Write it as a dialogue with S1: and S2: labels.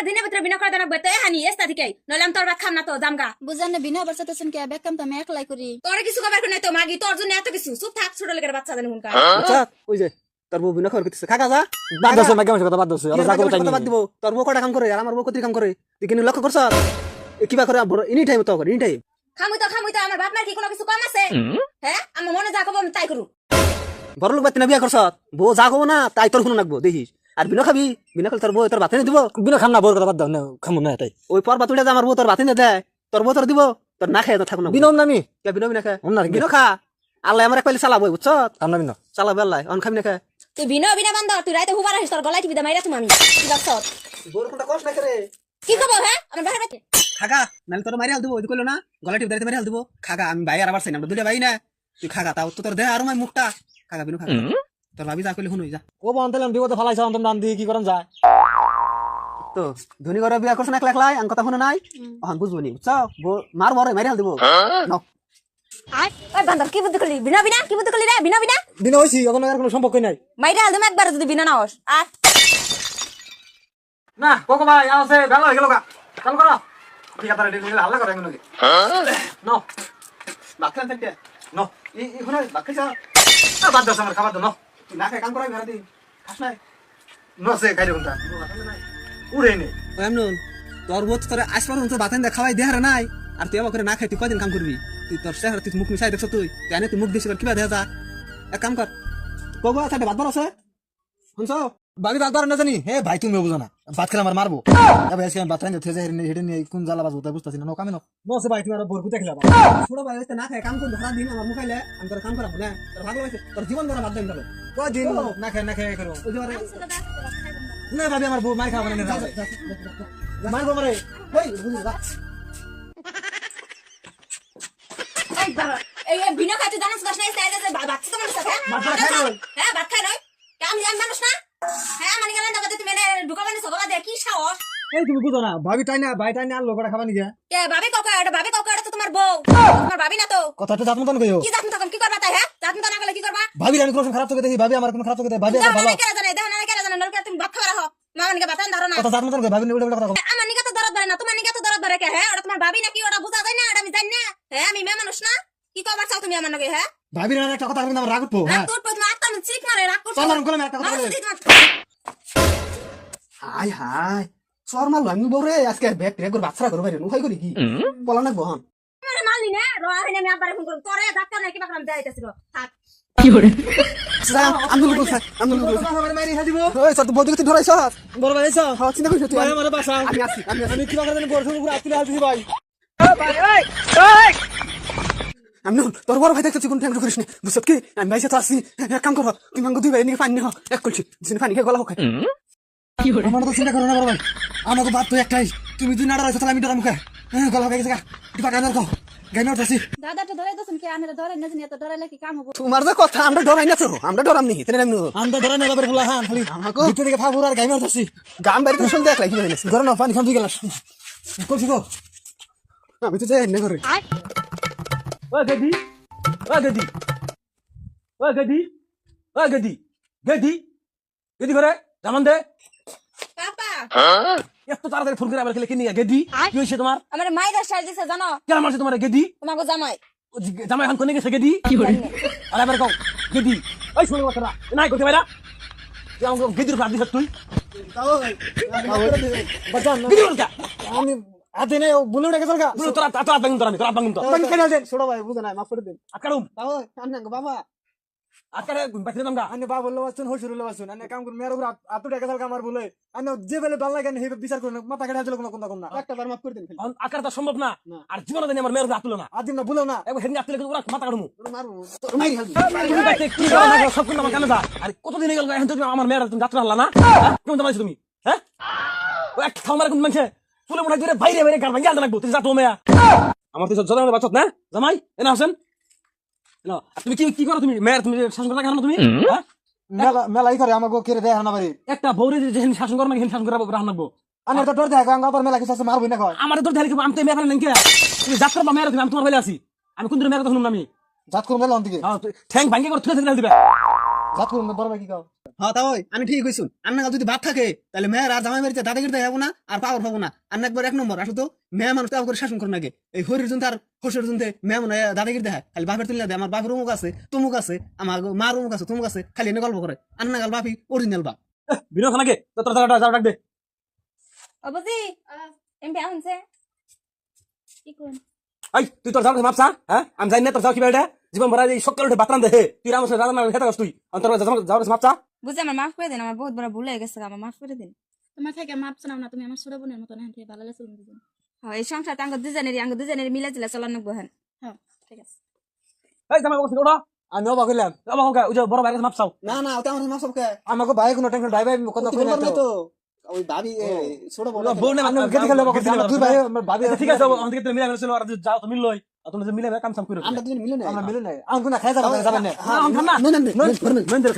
S1: দিনে ভিতরে বিনা করে দেনা বেতে হানি এস্তা দিকে নইলে আমি তোর ভাত খাম না তো জামগা
S2: বুঝানে বিনা বর্ষাতেছেন কে বেকাম তো আমি একলাই করি
S1: তোরে কিছু কবার নাই তো মাগি তোর জন্য এত কিছু চুপ থাক ছোট লেগে বাচ্চা জানি হুনকা
S3: আচ্ছা ওই যে তোর বউ বিনা খবর করতেছে খাকা যা
S4: বাদ দাও মাইকে মাসে কথা বাদ দাও আর যা করতে
S3: বাদ দিব তোর বউ কটা কাম করে আর আমার বউ কত কাম করে তুই কিনে লক্ষ্য করছ কিবা করে এনি টাইম তো করে এনি টাইম
S1: খামুই তো আমার বাপ মার কি কোনো কিছু কম আছে হ্যাঁ আমার মনে যা কব আমি তাই করু
S3: বড় লোক বাতি না বিয়া করছ বউ যা কব না তাই তোর শুনে রাখবো দেখিস আর বিনা খাবি বিনা খালি তোর বউ তোর ভাতে দিব
S4: বিনা খাম না বউর কথা বাদ দাও না খামু না তাই
S3: ওই পর বাতুড়া যে আমার বউ তোর ভাতে না দেয় তোর বউ তোর দিব তোর না খায় তো থাকো না
S4: বিনা নামি
S3: কে বিনা বিনা খায়
S4: অন্য
S3: বিনা খা আল্লাহ আমার এক পাইলে চালাবো বুঝছ
S4: আমরা বিনা
S3: চালাবে আল্লাহ অন খাবি না খায়
S1: তুই বিনা বান্ধ তুই রাইতে হুবার আসিস তোর গলায় টিপি দে মাইরা তুমি আমি কি দেখছ
S3: বউর কোনটা কষ্ট না করে
S1: কি খবর হ্যাঁ আমার বাইরে বাইতে
S3: খাগা নালে তোর মারি হাল দিব ওই কইলো না গলা টিপ দাইতে মারি হাল দিব খাগা আমি ভাই আর আবার চাই না আমরা দুইটা ভাই না তুই খাগা তাও তো তোর দেহ আর মাই মুখটা খাগা বিনু খাগা তোর ভাবি যা কইলে শুনুই যা
S4: ও বন্ধেলাম বিপদে ফালাইছ অন্তম নাম দিয়ে কি করেন যায়
S3: তো ধনী করে বিয়া করছ না একলা একলাই আন কথা শুনে নাই এখন বুঝবো নি বুঝছ মার বড় মারি হাল দিব নাও
S1: ওই বান্দর কি বুদ্ধি করলি বিনা কি বুদ্ধি করলি রে বিনা
S4: বিনা হইছি এখন আর কোনো সম্পর্ক নাই
S1: মাইরা আলদম একবার যদি বিনা না হস আর
S4: না কোকো ভাই আছে ভালো হয়ে গেল গা চালু করো ঠিক আছে রেডি হয়ে হাল্লা করে এমন নাকি নো
S3: বাকরা থেকে
S4: নো
S3: এই শুনে বাকরা
S4: আর বাদ দাও আমার খাবার দাও নো
S3: তুই না খায় কাম করাই ঘরে দি খাস নাই
S4: নো সে খাই কোনটা উড়ে নে
S3: এমন তোর বউ তোর আসবার তোর বাতেন খাওয়াই দেহার নাই আর তুই আমার করে না খাই তুই কয়দিন কাম করবি তুই তোর চেহারা তুই মুখ মিশাই দেখছ তুই জানে তুই মুখ দিছিস কিবা দেখা যা এক কাম কর কব আছে ভাত বার আছে শুনছ
S4: বাকি বাদ না জানি হে ভাই তুমি বুঝো না ভাত খেলে আমার মারবো এ ভাই আজকে আমি ভাত রাইতে থেকে হেডে নিয়ে কোন জ্বালা বাজবো তাই বুঝতাছি না নো কামে নো সে ভাই তুমি আর ভোর কুতে খেলাবা
S3: ছোট ভাই হইতে না খায় কাম করবি সারা দিন আমার মুখাইলে আমি তোর কাম করাবো না তোর ভালো লাগছে তোর জীবন ধরে বাদ দেন
S4: কদিন না খাই করো
S3: ওই যে আরে
S4: না ভাবি আমার বউ মার খাওয়া না মারবো মারে
S3: এই বুঝলি যা
S1: এই বাবা এই বিনা খাইতে জানাস দশ নাই স্টাইলে যে বাচ্চা তো মানুষ আছে হ্যাঁ ভাত খাই নয় কাম জান মানুষ না হ্যাঁ মানে গেলেন দাদা তুমি এনে ঢুকাবানি সগলা দে কি সাহস
S4: এই তুমি বুঝো না ভাবি তাই না ভাই তাই না আর লোকটা খাবা নিকে
S1: কে ভাবি কাকা এটা তো তোমার বউ তোমার ভাবি না তো
S4: কথাটা জাত মতন কইও
S1: কি জাত তখন কি করবা তাই হ্যাঁ জাত না গেলে কি করবা
S4: ভাবি আমি কোনো খারাপ চোখে দেখি ভাবি আমার কোনো খারাপ চোখে দেখি ভাবি আমার ভালো
S1: কেন জানে দেখো না কেন জানে নলকে তুমি ভাত খাওয়া রাখো মামা নিকে বাতান ধরো না
S4: কথা জাত মতন কই ভাবি নিয়ে কথা কথা
S1: আমার নিকে তো দরদ ধরে না তোমার নিকে তো দরদ ধরে কে হ্যাঁ ওটা তোমার ভাবি নাকি ওটা বুঝা যায় না এটা আমি জানি না হ্যাঁ আমি মেয়ে মানুষ না কি করবার চাও তুমি আমার নাকি হ্যাঁ
S4: ভাবি না একটা কথা কইনা আমার রাগ উঠবো হ্যাঁ
S1: তোর প্রতি আত্মা আমি চিক মারে রাগ করছ
S4: চল আর কোলে একটা কথা বলে
S3: হাই হাই সর মাল আমি বউরে আজকে ব্যাগ ট্রেক করে বাচ্চা করব বাইরে নুখাই করি কি বলা না বহন
S1: আরে মালনি না রয়া হইনা আমি আবার ফোন করব তোরে ডাক্তার নাকি বাকরাম যাইতাছিল থাক
S3: আন্দোলন করছ
S4: আমার মারি হাদিব
S3: ওই সর তো বউকে তুই ধরাইছ
S4: বড় ভাই এসো
S3: হ্যাঁ চিন্তা করিস তুই
S4: ভাই আমার বাসা
S3: আমি আসি
S4: আমি কি বাগান বড় উপরে আতুলে হালছি ভাই
S3: আমি তোর বড় ভাই দেখতেছি কোন টেনশন করিস না বুঝছ কি আমি ভাইসে তো আসি এক কাম কর তুই মাঙ্গো দুই ভাই নিয়ে পানি হ এক কলছি জিন পানি খেয়ে গলা হোক
S4: আমার তো চিন্তা করো না বড় ভাই আমাকে বাদ তো একটাই তুমি দুই নাড়া রাখছো তাহলে আমি ডরা মুখে হ্যাঁ গলা হয়ে গেছে গা দিবা গানার কো গানার তাসি
S2: দাদাটা ধরে দছেন কে আনে ধরে না জানি এত ধরাইলে কি কাম হবে
S3: তোমার যে কথা আমরা ডরাই না তো আমরা ডরাম নি তেনে আমি
S4: আন্দা ধরে না বাবার ফুলা হান খালি
S3: আমাকে
S4: ভিতর থেকে ফাগুর আর গাইমার তাসি
S3: গাম বাড়ি তো শুনতে একলাই কি হইছে
S4: ঘরে না পানি খান তুই গেলাস করছি গো
S3: আমি তো যাই না করে
S4: ও গদি ও গদি ও গদি ও গদি গদি গদি করে জামান দে
S1: পাপা
S4: এত তাড়াতাড়ি ফোন করে আবার খেলে কিনে গেদি কি হইছে তোমার
S1: আমার মাইরা শাল দিছে জানো
S4: কেন মারছে তোমার গেদি
S1: তোমাকে জামাই
S4: জামাই খান কোনে গেছে গেদি কি করে আরে আবার কও গেদি ওই শুনে কথা নাই করতে পারা তুই আমাকে গেদির কাট দিছ তুই বাজান গেদি বলকা আমি আতে নে বুলু ডাকে চলকা বুলু তোরা তোরা বাঙ্গুন তোরা তোরা বাঙ্গুন তো
S3: আমি কেন দেন ছোট ভাই বুঝা নাই মাফ করে দেন
S4: আকারুম
S3: তাও আন্না বাবা
S4: আকারে বাইতে দামগা
S5: আনে বাবা বললো আসুন হসুর হলো আসুন আনে কাম করুন মেয়ের উপর আতু টাকা চাল কামার বলে আনে যে বেলে ভাল লাগে হে বিচার করুন মাথা কাটা দিল কোন কোন না
S3: একটা বার মাফ করে দেন
S4: আকার তো সম্ভব না আর জীবনে জানি আমার মেয়ের উপর আতুলো না
S5: আদিম না ভুলো না
S4: একবার হেদিন আতুলে কিন্তু ওরা মাথা কাটমু
S3: মারবো তোর মাইরি হালবি
S4: তুমি বাইতে কি করা না সব কোন আমার কানে যা আর কতদিন হয়ে গেল এখন তুমি আমার মেয়ের তুমি যাত্রা হলা না কেমন জামাইছো তুমি হ্যাঁ ও এক থামার কোন মানছে চুলে মনে করে বাইরে বাইরে গাল ভাঙি আনতে লাগবো তুই যাতো মেয়া আমার তো জদার বাচ্চা না জামাই এনা হোসেন না তুমি কি কি করো তুমি মেয়ের তুমি শাসন করতে কেন তুমি হ্যাঁ
S5: মেলা মেলাই করে আমাকে কেড়ে দেয় না বাড়ি
S4: একটা বউরে যে শাসন করো না শাসন করা রাখবো রাখবো
S5: আনে তো ডর দেয় আবার মেলা কিছু আছে মারবই না কয়
S4: আমার তোর ধারে আমি তো মেয়ে ফেলেন কে তুমি যাত্রা বা মেয়ের আমি তোমার বেলা আছি আমি কোন দিন মেয়ের কথা শুনুন আমি
S5: জাত করুন মেলা অন্তিকে
S4: ঠ্যাং ভাঙ্গে করে তুলে দিবে
S5: জাত করুন বড় ভাই কি কও
S3: হ্যাঁ তা ওই আমি ঠিক কইছুন আন্না যদি ভাত থাকে তাহলে মেয়ের আর জামাই বাড়িতে দাদাগিরি দেখাবো না আর পাওয়ার পাবো না আন্না একবার 1 নম্বর আসলে তো মেয়ে মানুষ তাও করে শাসন করে নাকি এই হরির জন্য আর হসের জন্য মেয়ে মনে দাদাগিরি দেখায় খালি বাপের তুলনা দেয় আমার বাপের অমুক আছে তুমুক আছে আমার মার অমুক আছে তুমুক আছে খালি এনে গল্প করে আন্না গাল বাপি অরিজিনাল বাপ
S4: বিনয় খানাকে তোর যাও ডাক দে
S1: ও বুঝি এমপি আনছে
S2: কি কোন
S4: এই তুই তোর যাও মাপসা হ্যাঁ আমি জানি না তোর যাও কি বেটা জীবন ভরা এই সকাল উঠে বাতরান দে তুই আমার সাথে রান্না খেতে তুই তোর যাও মাপসা
S1: বুঝি আমার মাফ করে দিন আমার বহুত বড় ভুল হয়ে গেছে আমার মাফ করে দিন
S2: তোমার থেকে মাপ শোনাও না তুমি আমার ছোট বোনের মতো না থেকে ভালো লাগছে দুজন
S1: হ্যাঁ এই সংসার আঙ্গ দুজনের মিলে জিলা চলান নাকবো হ্যাঁ
S2: হ্যাঁ ঠিক আছে
S4: এই জামাই বসে ওঠো
S5: আমি অবাক হইলাম
S4: অবাক হোক ওই যে বড় ভাইয়ের মাপসাও
S3: না না ওটা আমার মাপ সবকে
S5: আমাকে ভাই কোনো টেনশন ভাই ভাই কথা কই না তো
S3: তো ওই ভাবি ছোট বড়
S4: বউ না
S5: আমি গেতে গেলে আমাকে দুই ভাই আমার ভাবি
S4: ঠিক আছে আমাদের তুমি মিলে ছিল আর যাও তো মিললই তুমি যে মিলে কাম সাম করে
S3: আমরা দুজন মিলে না
S5: আমরা মিলে নাই আমি কোনা খাই যাবেন
S3: না না না
S4: মেন্দের